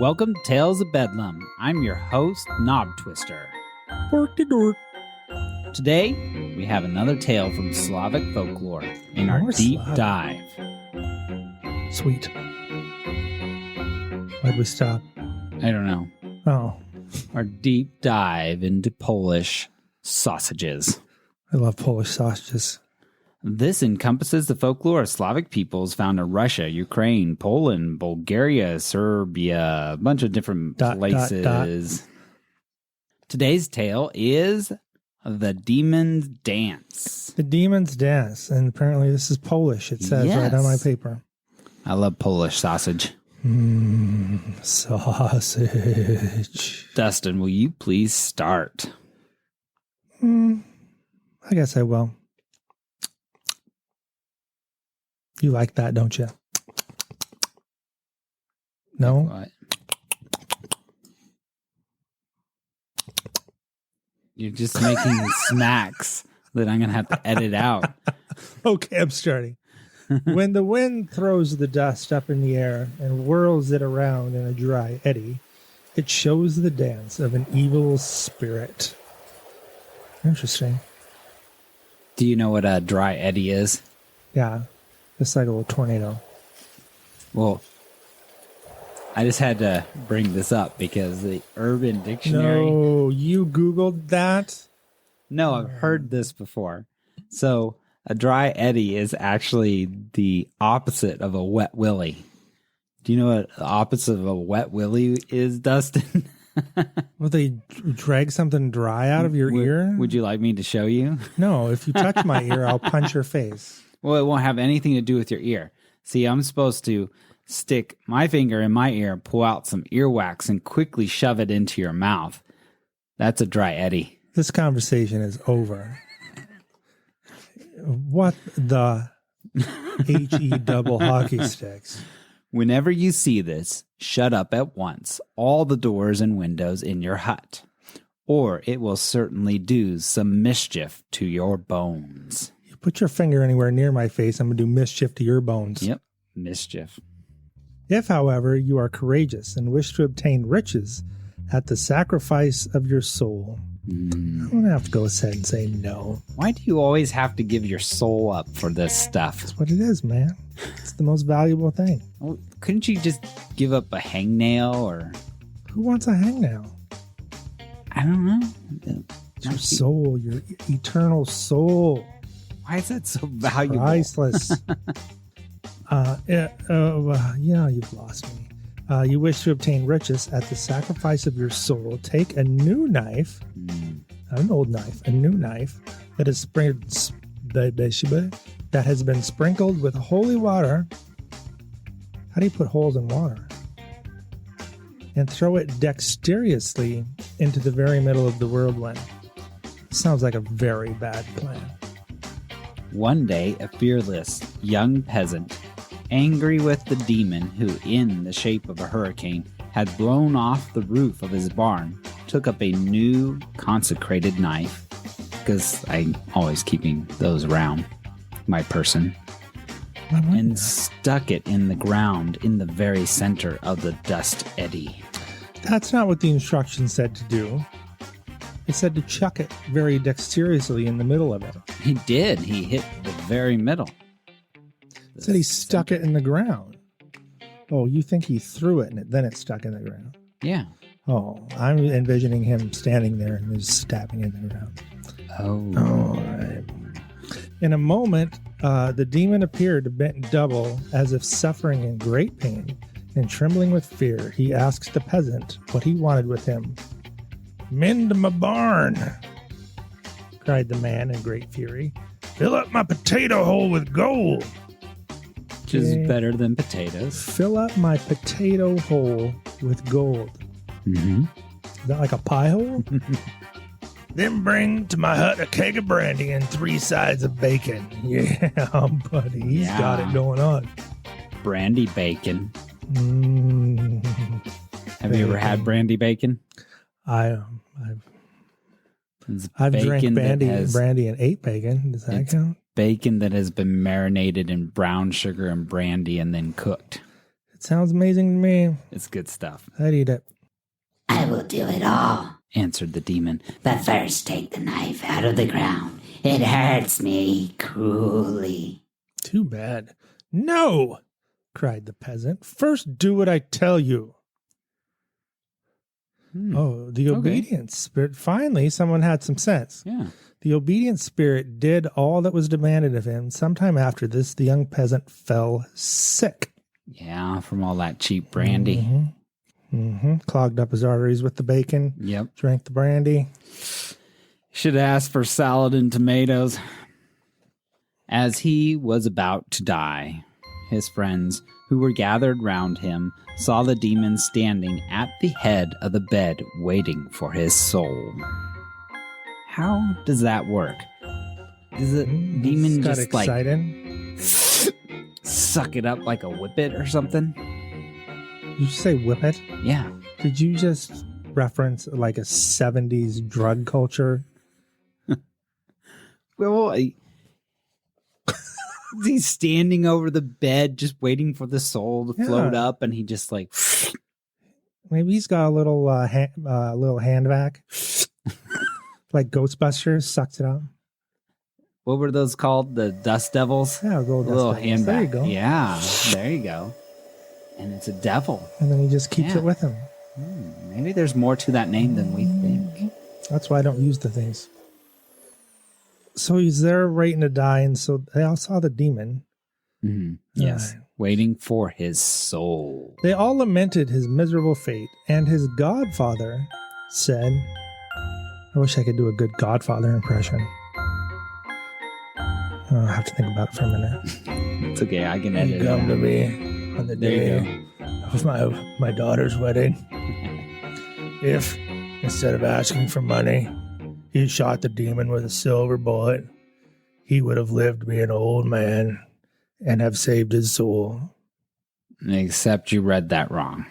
Welcome to Tales of Bedlam. I'm your host, Knob Twister. Dork. Today, we have another tale from Slavic folklore in our More deep Slavic. dive. Sweet. Why'd we stop? I don't know. Oh, Our deep dive into Polish sausages. I love Polish sausages. This encompasses the folklore of Slavic peoples found in Russia, Ukraine, Poland, Bulgaria, Serbia, a bunch of different places. Today's tale is The Demon's Dance. The Demon's Dance. And apparently this is Polish. It says right on my Yes. paper. I love Polish sausage. Sausage. Dustin, will you please start? I guess I will. You like that, don't you? No? What? You're just making smacks that I'm going to have to edit out. Okay, I'm starting. When the wind throws the dust up in the air and whirls it around in a dry eddy, it shows the dance of an evil spirit. Interesting. Do you know what a dry eddy is? Yeah, it's like a little tornado. Well, I just had to bring this up because the Urban Dictionary... No, you Googled that? No, I've heard this before. So a dry eddy is actually the opposite of a wet willy. Do you know what the opposite of a wet willy is, Dustin? Will they drag something dry out of your ear? Would you like me to show you? No, if you touch my ear, I'll punch your face. Well, it won't have anything to do with your ear. See, I'm supposed to stick my finger in my ear, pull out some earwax, and quickly shove it into your mouth. That's a dry eddy. This conversation is over. What the HE double hockey sticks? Whenever you see this, shut up at once all the doors and windows in your hut, or it will certainly do some mischief to your bones. You put your finger anywhere near my face, I'm going to do mischief to your bones. Yep, mischief. If, however, you are courageous and wish to obtain riches at the sacrifice of your soul, I'm going to have to go ahead and say no. Why do you always have to give your soul up for this stuff? That's what it is, man. It's the most valuable thing. Well, couldn't you just give up a hangnail or... Who wants a hangnail? I don't know. Your soul, your eternal soul. Why is that so valuable? Priceless. You've lost me. You wish to obtain riches at the sacrifice of your soul. Take a new knife, not an old knife, a new knife that is that has been sprinkled with holy water. How do you put holes in water? And throw it dexterously into the very middle of the whirlwind. Sounds like a very bad plan. One day, a fearless young peasant, angry with the demon who, in the shape of a hurricane, had blown off the roof of his barn, took up a new consecrated knife, because I'm always keeping those around my person, and stuck it in the ground in the very center of the dust eddy. That's not what the instructions said to do. It said to chuck it very dexterously in the middle of it. He did. He hit the very middle. It said he stuck it in the ground. Oh, you think he threw it and then it stuck in the ground? Yeah. Oh, I'm envisioning him standing there and just stabbing it in the ground. Oh. All right. In a moment, the demon appeared bent double as if suffering in great pain and trembling with fear. He asked the peasant what he wanted with him. "Mend my barn," cried the man in great fury. "Fill up my potato hole with gold." Which is better than potatoes. Fill up my potato hole with gold. Mm-hmm. Is that like a pie hole? "Then bring to my hut a keg of brandy and 3 sides of bacon." Yeah, buddy. He's got it going on. Brandy bacon. Have Bacon. you ever had brandy bacon? I've drank brandy and ate bacon. Does that count? Bacon that has been marinated in brown sugar and brandy and then cooked. It sounds amazing to me. It's good stuff, I'd eat it. I will do it all. answered the demon. But first take the knife out of the ground. It hurts me cruelly. Too bad. No, cried the peasant. First do what I tell you. Oh, the obedient spirit. Finally, someone had some sense. Yeah. The obedient spirit did all that was demanded of him. Sometime after this, the young peasant fell sick. Yeah, from all that cheap brandy. Clogged up his arteries with the bacon. Yep. Drank the brandy. Should have asked for salad and tomatoes. As he was about to die, his friends, who were gathered round him, saw the demon standing at the head of the bed waiting for his soul. How does that work? Is the demon Got just excited. suck it up like a whippet or something? Did you say whip it? Yeah. Did you just reference like a 70s drug culture? Well, he's standing over the bed just waiting for the soul to float up, and he just like... Maybe he's got a little little hand vac. Like Ghostbusters, sucks it up. What were those called? The dust devils? Yeah, go A little dust hand There you vac. go. Yeah, there you go. And it's a devil. And then he just keeps it with him. Maybe there's more to that name than we think. That's why I don't use the things. So he's there waiting to die, and so they all saw the demon. Yes, Right. waiting for his soul. They all lamented his miserable fate, and his godfather said, I wish I could do a good godfather impression. I'll have to think about it for a minute. It's okay, I can edit You it come to out. me on the There you day of my daughter's wedding. If, instead of asking for money, he had shot the demon with a silver bullet, he would have lived to be an old man and have saved his soul. Except you read that wrong.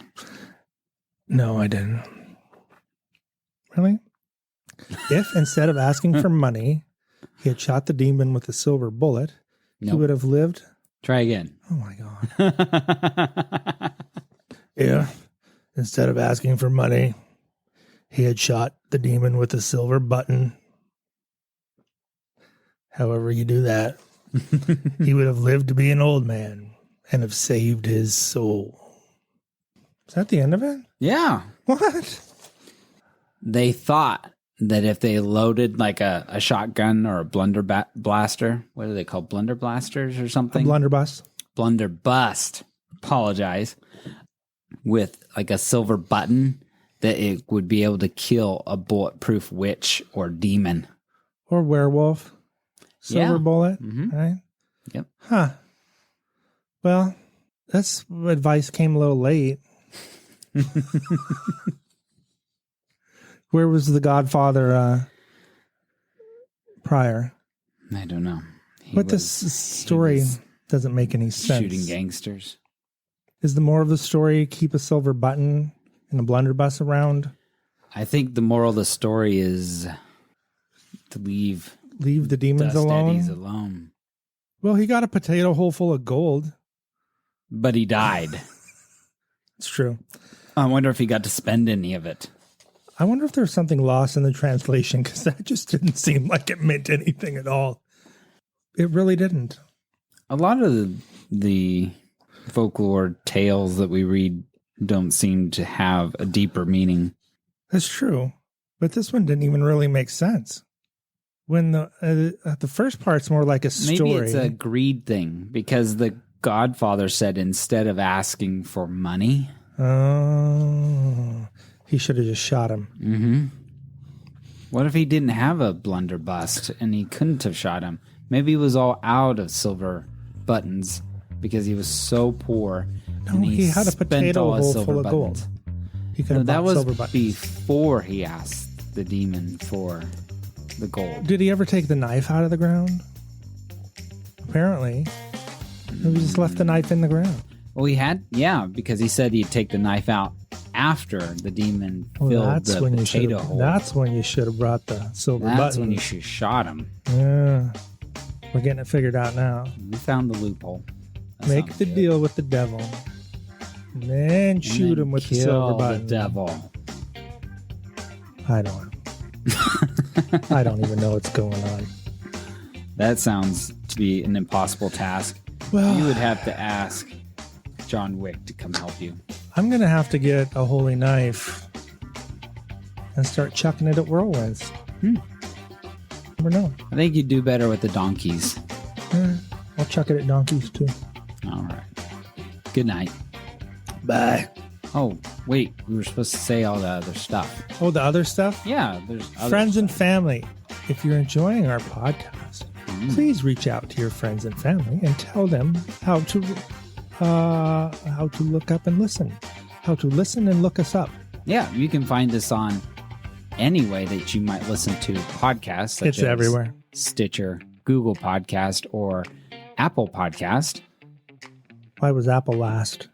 No, I didn't. Really? If, instead of asking for money, he had shot the demon with a silver bullet, he Nope. would have lived. Try again. Oh, my God. If, instead of asking for money, he had shot the demon with a silver button. However you do that, he would have lived to be an old man and have saved his soul. Is that the end of it? Yeah. What? They thought that if they loaded like a shotgun or a blaster, what are they called? Blunder blasters or something? Blunderbuss. Blunderbuss. Apologize. With like a silver button, that it would be able to kill a bulletproof witch or demon. Or werewolf. Silver bullet. Right? Yep. Huh. Well, this advice came a little late. Where was the Godfather prior? I don't know. But this story doesn't make any sense. Shooting gangsters. Is the moral of the story keep a silver button and a blunderbuss around? I think the moral of the story is to leave the demons dust alone? eddies alone. Well, he got a potato hole full of gold. But he died. It's true. I wonder if he got to spend any of it. I wonder if there's something lost in the translation, because that just didn't seem like it meant anything at all. It really didn't. A lot of the folklore tales that we read don't seem to have a deeper meaning. That's true. But this one didn't even really make sense. When the first part's more like a story. Maybe it's a greed thing, because the Godfather said instead of asking for money... Oh, he should have just shot him. Mm-hmm. What if he didn't have a blunderbuss and he couldn't have shot him? Maybe he was all out of silver buttons because he was so poor. No, and he had a spent potato all his hole silver full of buttons. gold. He could No, have that bought was silver buttons. before he asked the demon for the gold. Did he ever take the knife out of the ground? Apparently. He just left the knife in the ground. Well, he had, because he said he'd take the knife out after the demon Well, filled that's the when you potato should. hole. That's when you should have brought the silver button. That's when you should have shot him. Yeah, we're getting it figured out now. We found the loophole. That Make sounds the good. deal with the devil. And then shoot then him with the kill silver the button. devil. I don't. I don't even know what's going on. That sounds to be an impossible task. Well, You would have to ask John Wick to come help you. I'm gonna have to get a holy knife and start chucking it at whirlwinds. Never know. I think you'd do better with the donkeys. I'll chuck it at donkeys too. All right. Good night. Bye. Oh, wait. We were supposed to say all the other stuff. Oh, the other stuff? Yeah, there's other Friends and stuff. family. If you're enjoying our podcast, please reach out to your friends and family and tell them how to look up and listen. How to listen and look us up. Yeah, you can find us on any way that you might listen to podcasts. Such It's as everywhere. Stitcher, Google Podcast, or Apple Podcast. Why was Apple last?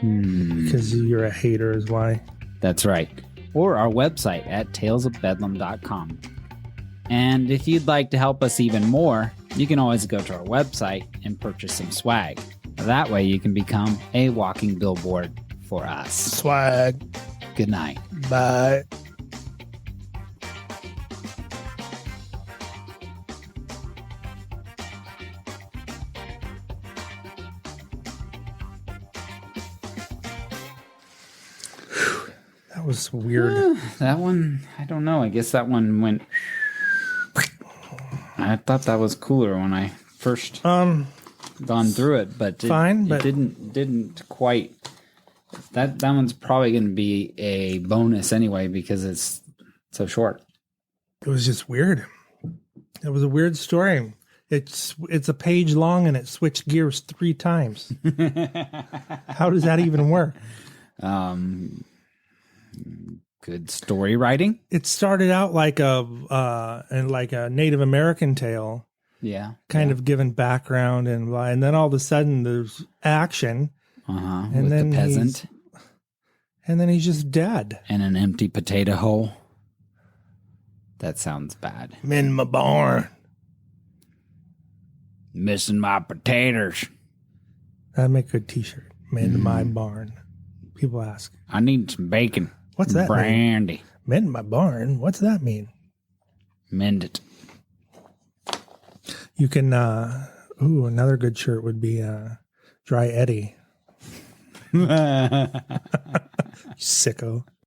Because you're a hater is why. That's right. Or our website at talesofbedlam.com. And if you'd like to help us even more, you can always go to our website and purchase some swag. That way you can become a walking billboard for us. Swag. Good night. Bye. That was weird. That one, I don't know. I guess that one went. I thought that was cooler when I first gone through it, but it didn't quite. That one's probably going to be a bonus anyway because it's so short. It was just weird. It was a weird story. It's a page long and it switched gears 3 times. How does that even work? Good story writing. It started out like a Native American tale, Yeah. kind of given background and then all of a sudden there's action, And And with then the peasant and then he's just dead. and an empty potato hole. That sounds bad. I'm in my barn. Missing my potatoes. That'd make a good T-shirt. Men in my barn. People ask, I need some bacon. "What's that mean?" Brandy. Men in my barn. What's that mean? Mend it. You can. Another good shirt would be Dry Eddie. Sicko.